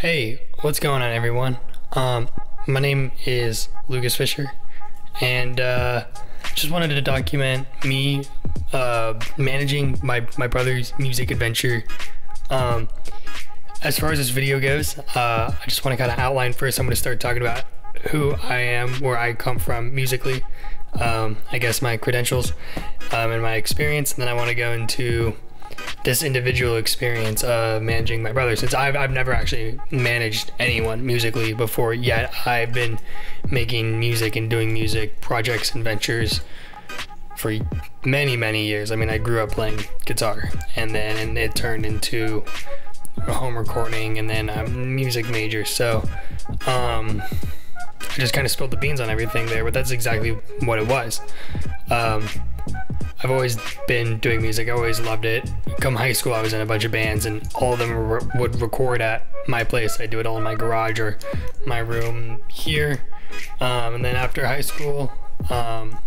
Hey, what's going on, everyone? My name is Lucas Fisher, and just wanted to document me managing my brother's music adventure. As far as this video goes, I just want to kind of outline first. I'm going to start talking about who I am, where I come from musically, I guess my credentials, and my experience, and then I want to go into this individual experience of managing my brother, since I've never actually managed anyone musically before yet. I've been making music and doing music projects and ventures for many years. I mean, I grew up playing guitar, and then it turned into a home recording, and then I'm a music major, so I just kind of spilled the beans on everything there, but that's exactly what it was. I've always been doing music. I always loved it. Come high school, I was in a bunch of bands, and all of them would record at my place. I do it all in my garage or my room here. And then after high school, went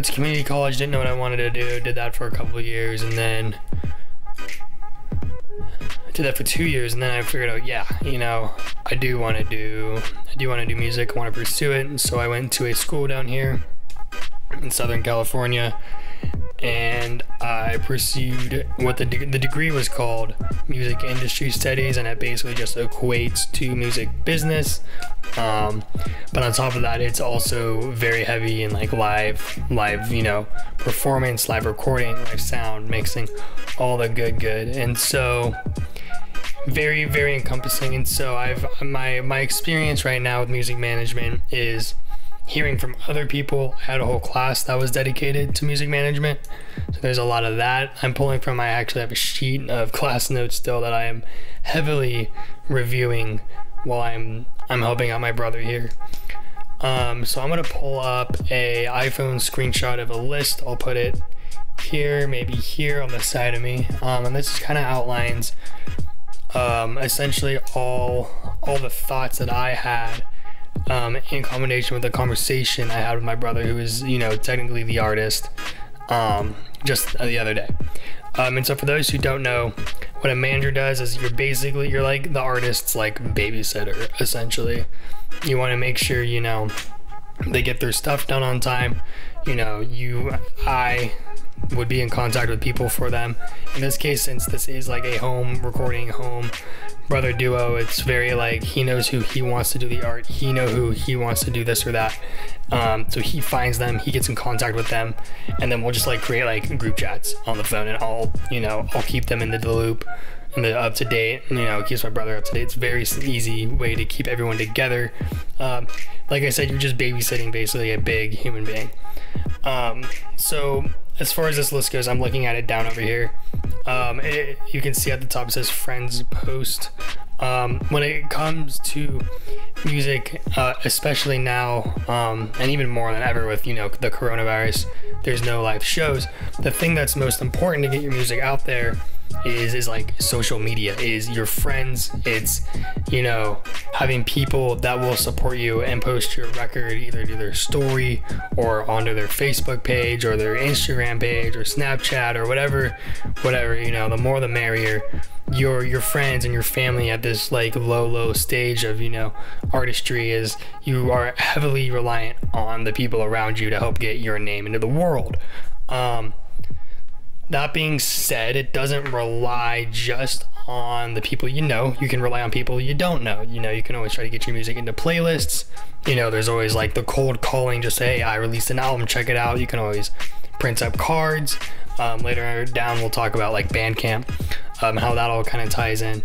to community college, didn't know what I wanted to do, did that for a couple of years, and then I did that for 2 years, and then I figured out, yeah, you know, I do want to do music. I want to pursue it, and so I went to a school down here in Southern California, and I pursued what the degree was called Music Industry Studies, and it basically just equates to music business. But on top of that, it's also very heavy in like live, you know, performance, live recording, live sound, mixing, all the good. And so very encompassing. And so my experience right now with music management is hearing from other people. I had a whole class that was dedicated to music management, so there's a lot of that I'm pulling from. I actually have a sheet of class notes still that I am heavily reviewing while I'm helping out my brother here. So I'm gonna pull up a iPhone screenshot of a list. I'll put it here, maybe here on the side of me, and this kind of outlines essentially all the thoughts that I had in combination with the conversation I had with my brother, who is, you know, technically the artist, just the other day. And so for those who don't know, what a manager does is you're like the artist's like babysitter, essentially. You want to make sure, you know, they get their stuff done on time. You know, I would be in contact with people for them. In this case, since this is like a home recording, home brother duo, it's very like, he knows who he wants to do the art, he knows who he wants to do this or that, so he finds them, he gets in contact with them, and then we'll just like create like group chats on the phone, and I'll keep them into the loop and the up to date, you know, it keeps my brother up to date. It's a very easy way to keep everyone together. Like I said, you're just babysitting basically a big human being. So as far as this list goes, I'm looking at it down over here. You can see at the top it says friends post. When it comes to music, especially now, and even more than ever with, you know, the coronavirus, there's no live shows. The thing that's most important to get your music out there is like social media, is your friends. It's, you know, having people that will support you and post your record either to their story or onto their Facebook page or their Instagram page or Snapchat or whatever, you know, the more the merrier. Your friends and your family at this like low stage of, you know, artistry, is you are heavily reliant on the people around you to help get your name into the world. That being said, it doesn't rely just on the people you know. You can rely on people you don't know. You know, you can always try to get your music into playlists. You know, there's always like the cold calling, just say, hey, I released an album, check it out. You can always print up cards. Later down we'll talk about like Bandcamp, how that all kind of ties in.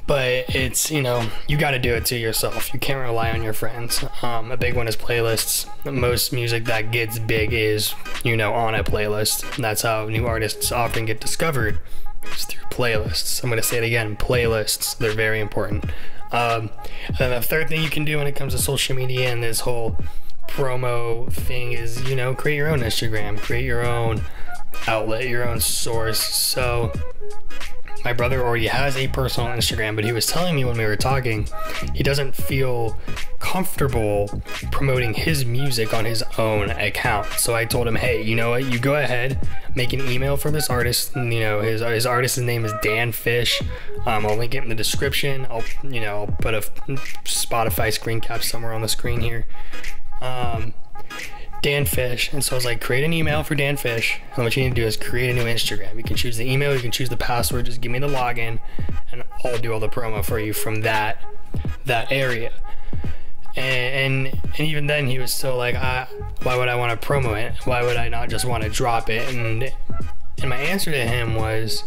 But it's, you know, you got to do it to yourself. You can't rely on your friends. A big one is playlists. Most music that gets big is, you know, on a playlist. And that's how new artists often get discovered, is through playlists. I'm going to say it again, playlists. They're very important. And then the third thing you can do when it comes to social media and this whole promo thing is, you know, create your own Instagram, create your own outlet, your own source. So my brother already has a personal Instagram, but he was telling me when we were talking, he doesn't feel comfortable promoting his music on his own account. So I told him, hey, you know what, you go ahead, make an email for this artist. And, you know, his artist's name is Dan Fish. I'll link it in the description. I'll put a Spotify screen cap somewhere on the screen here. Dan Fish. And so I was like, create an email for Dan Fish, and what you need to do is create a new Instagram. You can choose the email, you can choose the password, just give me the login, and I'll do all the promo for you from that area. And even then he was still like, why would I want to promo it? Why would I not just want to drop it? And my answer to him was,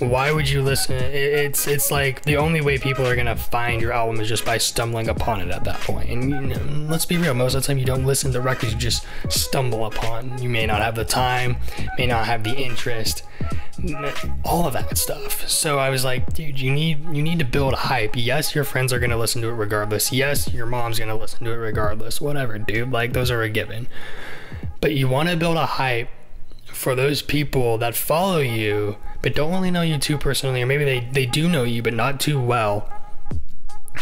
why would you listen? It's like the only way people are gonna find your album is just by stumbling upon it at that point. And you know, let's be real, most of the time you don't listen to records you just stumble upon. You may not have the time, may not have the interest, all of that stuff. So I was like, dude, you need to build hype. Yes, your friends are gonna listen to it regardless. Yes, your mom's gonna listen to it regardless. Whatever, dude, like those are a given. But you want to build a hype for those people that follow you but don't really know you too personally, or maybe they do know you but not too well,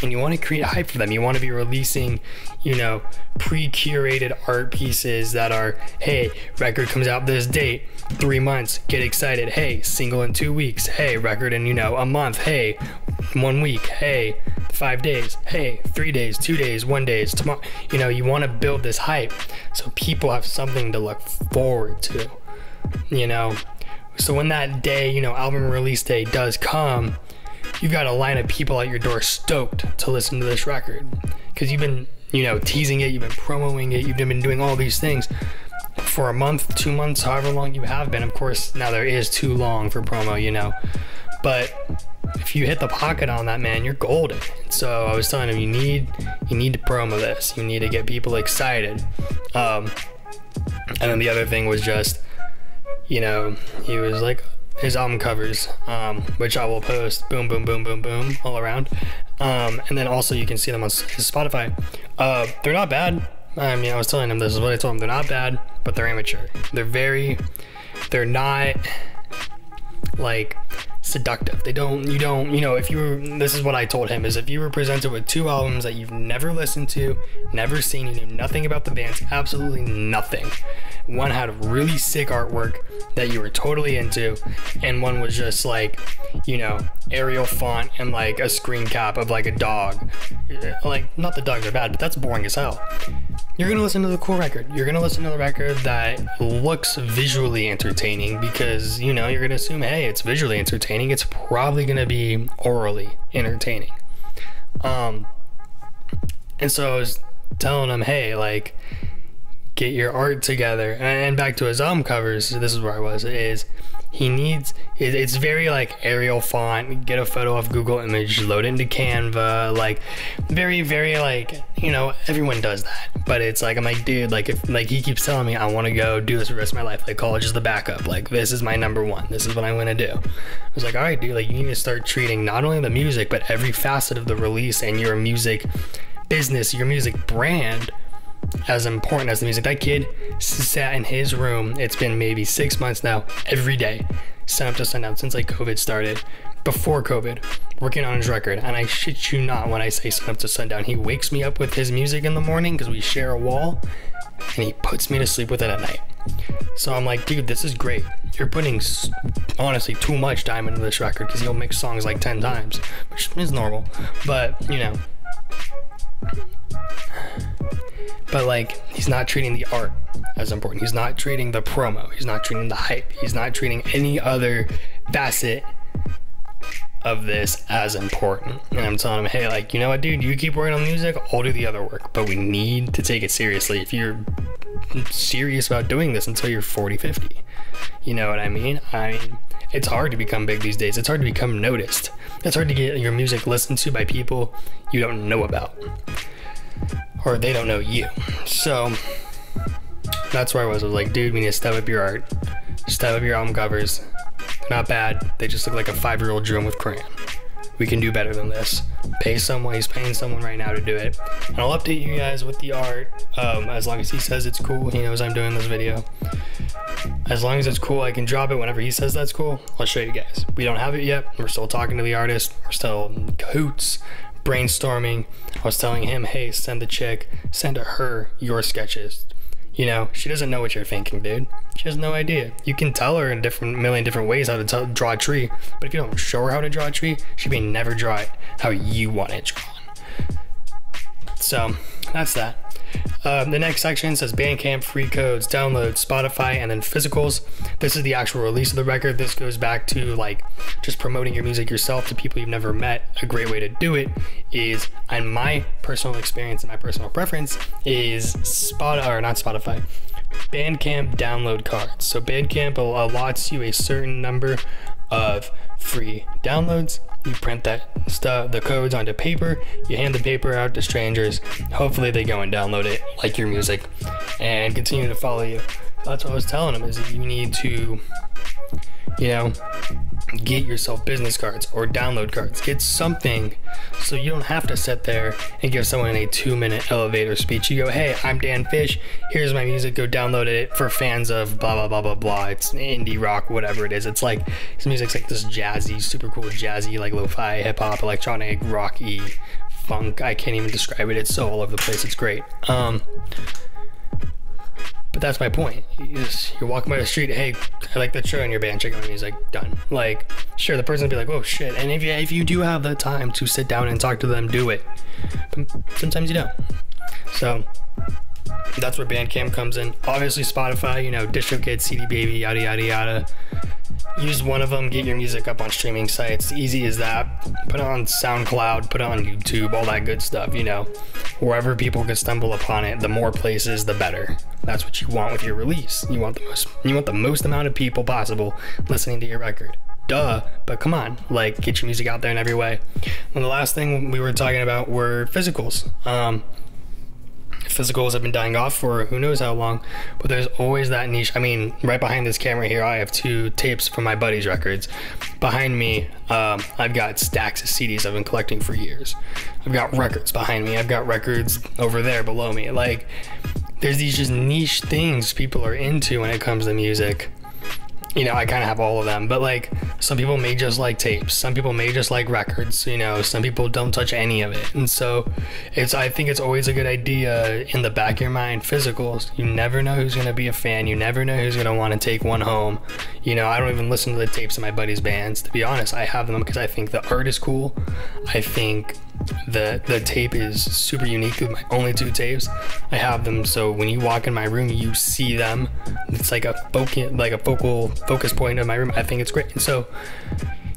and you want to create hype for them. You want to be releasing, you know, pre-curated art pieces that are, hey, record comes out this date, 3 months, get excited, hey, single in 2 weeks, hey, record in, you know, a month, hey, 1 week, hey, 5 days, hey, 3 days, 2 days, 1 day, tomorrow. You know, you want to build this hype so people have something to look forward to, you know. So when that day, you know, album release day does come, you got a line of people at your door stoked to listen to this record, because you've been, you know, teasing it, you've been promoting it, you've been doing all these things for a month, 2 months, however long you have been. Of course, now there is too long for promo, you know, but if you hit the pocket on that, man, you're golden. So I was telling him, you need to promo this, you need to get people excited. And then the other thing was just, you know, he was like, his album covers, which I will post, boom, boom, boom, boom, boom, all around. And then also you can see them on his Spotify. They're not bad. I mean, I was telling him, this is what I told him, they're not bad, but they're immature. They're not like seductive. You know, this is what I told him, is if you were presented with 2 albums that you've never listened to, never seen, you knew nothing about the bands, absolutely nothing. One had really sick artwork that you were totally into, and one was just like, you know, Arial font and like a screen cap of like a dog. Like, not the dogs are bad, but that's boring as hell. You're gonna listen to the cool record. You're gonna listen to the record that looks visually entertaining, because, you know, you're gonna assume, hey, it's visually entertaining, it's probably gonna be orally entertaining. And so I was telling him, hey, like, get your art together. And back to his album covers, this is where I was, is he needs, it's very like Arial font, get a photo off Google Image, load it into Canva, like very, very like, you know, everyone does that. But it's like, I'm like, dude, like, if like he keeps telling me I want to go do this for the rest of my life, like college is the backup, like this is my number one, this is what I'm gonna do. I was like, all right, dude, like you need to start treating not only the music but every facet of the release and your music business, your music brand, as important as the music. That kid sat in his room, it's been maybe 6 months now, every day, sun up to sundown, since like COVID started, before COVID, working on his record. And I shit you not when I say sun up to sundown, he wakes me up with his music in the morning, because we share a wall, and he puts me to sleep with it at night. So I'm like, dude, this is great. You're putting honestly too much time into this record, because he'll mix songs like 10 times, which is normal, but you know. But like, he's not treating the art as important. He's not treating the promo. He's not treating the hype. He's not treating any other facet of this as important. And I'm telling him, hey, like, you know what, dude, you keep working on music, I'll do the other work, but we need to take it seriously. If you're serious about doing this until you're 40, 50, you know what I mean? It's hard to become big these days. It's hard to become noticed. It's hard to get your music listened to by people you don't know about, or they don't know you. So that's where I was like, dude, we need to step up your art, step up your album covers. They're not bad, they just look like a 5-year-old drew them with crayon. We can do better than this. Pay someone, he's paying someone right now to do it, and I'll update you guys with the art, as long as he says it's cool, he knows I'm doing this video. As long as it's cool, I can drop it whenever he says that's cool. I'll show you guys. We don't have it yet. We're still talking to the artist. We're still in cahoots, brainstorming. I was telling him, hey, send to her your sketches. You know, she doesn't know what you're thinking, dude. She has no idea. You can tell her in million different ways how to draw a tree, but if you don't show her how to draw a tree, she may never draw it how you want it drawn. So that's that. The next section says Bandcamp, free codes, downloads, Spotify, and then physicals. This is the actual release of the record. This goes back to like just promoting your music yourself to people you've never met. A great way to do it is, and my personal experience and my personal preference is Bandcamp download cards. So Bandcamp allots you a certain number of free downloads. You print the codes onto paper, you hand the paper out to strangers. Hopefully they go and download it, like your music, and continue to follow you. That's what I was telling them, is that you need to, you know, get yourself business cards or download cards. Get something so you don't have to sit there and give someone a 2-minute elevator speech. You go, hey, I'm Dan Fish, here's my music, go download it for fans of blah blah blah blah blah. It's indie rock, whatever it is. It's like, his music's like this jazzy, super cool jazzy, like lo-fi, hip-hop, electronic, rocky, funk. I can't even describe it. It's so all over the place. It's great. But that's my point. You're walking by the street, hey, I like that show in your band, check out my music, done. Like, sure, the person will be like, oh shit. And if you do have the time to sit down and talk to them, do it. But sometimes you don't. So that's where Bandcamp comes in. Obviously Spotify, you know, DistroKid, CD Baby, yada yada yada. Use one of them, get your music up on streaming sites. Easy as that. Put it on SoundCloud, put it on YouTube, all that good stuff, you know. Wherever people can stumble upon it, the more places, the better. That's what you want with your release. You want the most amount of people possible listening to your record. Duh, but come on, like, get your music out there in every way. And the last thing we were talking about were physicals. Physicals have been dying off for who knows how long, but there's always that niche. I mean, right behind this camera here, I have 2 tapes from my buddy's records. Behind me, I've got stacks of CDs I've been collecting for years. I've got records behind me. I've got records over there below me. Like, there's these just niche things people are into when it comes to music. You know, I kind of have all of them, but like, some people may just like tapes, some people may just like records, you know, some people don't touch any of it. And so I think it's always a good idea in the back of your mind, physicals. You never know who's going to be a fan. You never know who's going to want to take one home. You know, I don't even listen to the tapes of my buddies' bands, to be honest. I have them because I think the art is cool. I think the tape is super unique with my only 2 tapes. I have them so when you walk in my room, you see them. It's like a focal focus point of my room. I think it's great. And so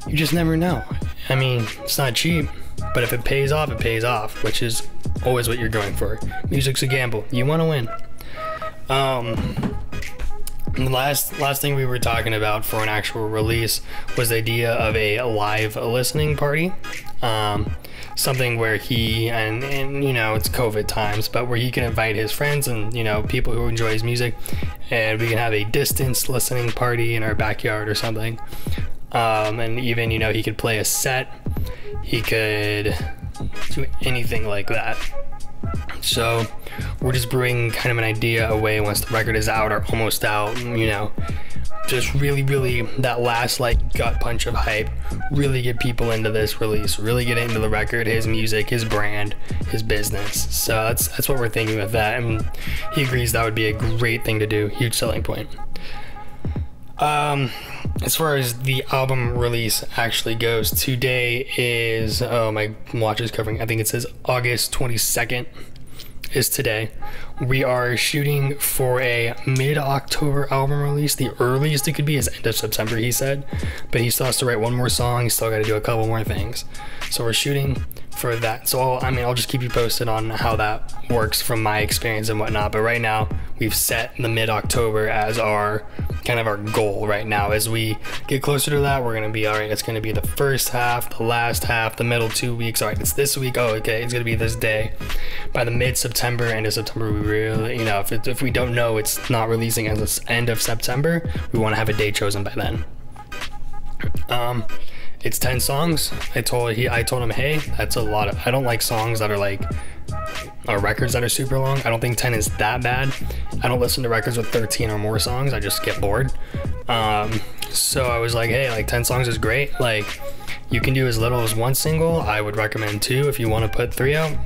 you just never know. I mean, it's not cheap, but if it pays off, it pays off, which is always what you're going for. Music's a gamble. You want to win. The last thing we were talking about for an actual release was the idea of a live listening party. Something where he and you know, it's COVID times, but where he can invite his friends and, you know, people who enjoy his music, and we can have a distance listening party in our backyard or something. And even, you know, he could play a set, he could do anything like that. So we're just bringing kind of an idea away once the record is out or almost out, you know, just really that last like gut punch of hype, really get people into this release, really get into the record, his music, his brand, his business. So that's what we're thinking with that, and he agrees that would be a great thing to do. Huge selling point. As far as the album release actually goes, today is, oh, my watch is covering, I think it says August 22nd is today. We are shooting for a mid-October album release. The earliest it could be is end of September, he said, but he still has to write one more song. He's still got to do a couple more things, so we're shooting for that. So I'll just keep you posted on how that works from my experience and whatnot, but right now we've set the mid-October as our kind of our goal right now. As we get closer to that, we're gonna be, all right, it's gonna be the first half, the last half, the middle 2 weeks. All right, it's this week, oh okay, it's gonna be this day. By the mid-September, end of September, we really, you know, if we don't know it's not releasing at the end of September, we want to have a date chosen by then. It's 10 songs. I told him, hey, that's a lot of, I don't like songs that are like or records that are super long. I don't think 10 is that bad. I don't listen to records with 13 or more songs. I just get bored. So I was like, hey, like 10 songs is great. Like, you can do as little as 1 single. I would recommend 2 if you want to put 3 out.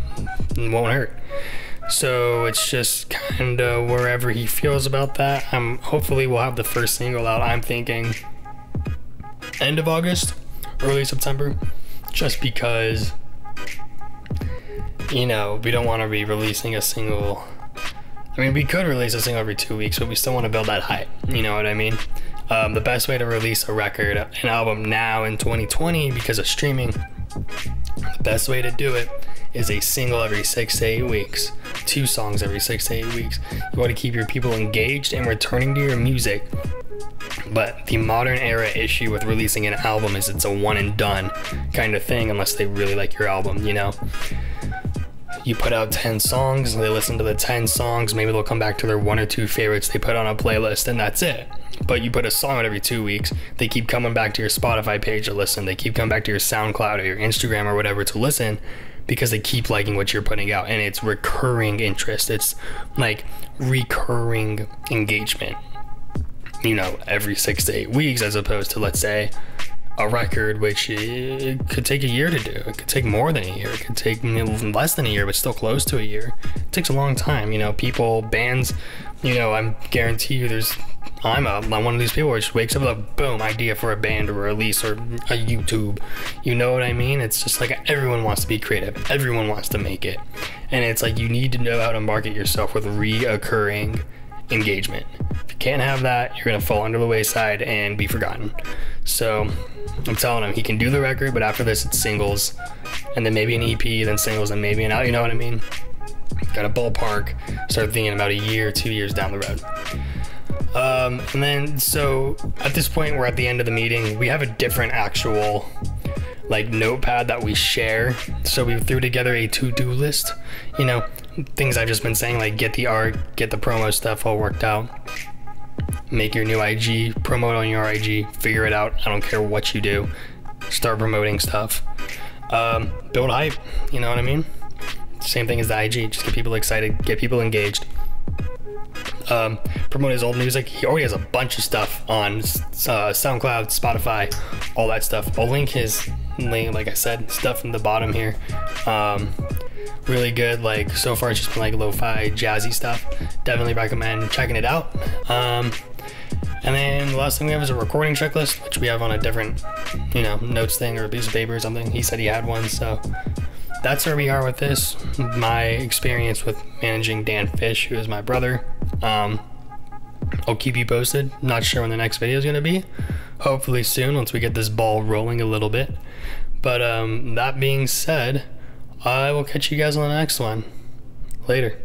It won't hurt. So it's just kind of wherever he feels about that. Hopefully we'll have the first single out, I'm thinking end of August, early September, just because, you know, we don't want to be releasing a single. I mean, we could release a single every 2 weeks, but we still want to build that hype. You know what I mean? The best way to release a record, an album now in 2020, because of streaming, the best way to do it is a single every 6 to 8 weeks, 2 songs every 6 to 8 weeks. You want to keep your people engaged and returning to your music. But the modern era issue with releasing an album is it's a one and done kind of thing, unless they really like your album, you know? You put out 10 songs, they listen to the 10 songs, maybe they'll come back to their 1 or 2 favorites they put on a playlist, and that's it. But you put a song out every 2 weeks, they keep coming back to your Spotify page to listen, they keep coming back to your SoundCloud or your Instagram or whatever to listen, because they keep liking what you're putting out, and it's recurring interest. It's like recurring engagement, you know, every 6 to 8 weeks, as opposed to, let's say, a record, which it could take a year to do. It could take more than a year. It could take less than a year, but still close to a year. It takes a long time, you know. People, bands, you know, I guarantee you I'm one of these people who just wakes up with a boom idea for a band or a release or a YouTube. You know what I mean? It's just like everyone wants to be creative. Everyone wants to make it. And it's like you need to know how to market yourself with reoccurring engagement. If you can't have that, you're gonna fall under the wayside and be forgotten. So I'm telling him he can do the record, but after this it's singles, and then maybe an EP, then singles, and maybe an album. You know what I mean? Got a ballpark. Start thinking about a year, 2 years down the road. And then so at this point we're at the end of the meeting. We have a different actual like notepad that we share. So we threw together a to-do list. You know, things I've just been saying, like get the art, get the promo stuff all worked out, make your new IG, promote on your IG, figure it out. I don't care what you do. Start promoting stuff. Build hype, you know what I mean? Same thing as the IG, just get people excited, get people engaged. Promote his old music. He already has a bunch of stuff on SoundCloud, Spotify, all that stuff. I'll link his link, like I said, stuff in the bottom here. Really good. Like so far it's just been like lo-fi jazzy stuff. Definitely recommend checking it out. And then the last thing we have is a recording checklist, which we have on a different, you know, notes thing or a piece of paper or something. He said he had one, so that's where we are with this. My experience with managing Dan Fish, who is my brother. I'll keep you posted. Not sure when the next video is going to be. Hopefully soon, once we get this ball rolling a little bit. But that being said, I will catch you guys on the next one. Later.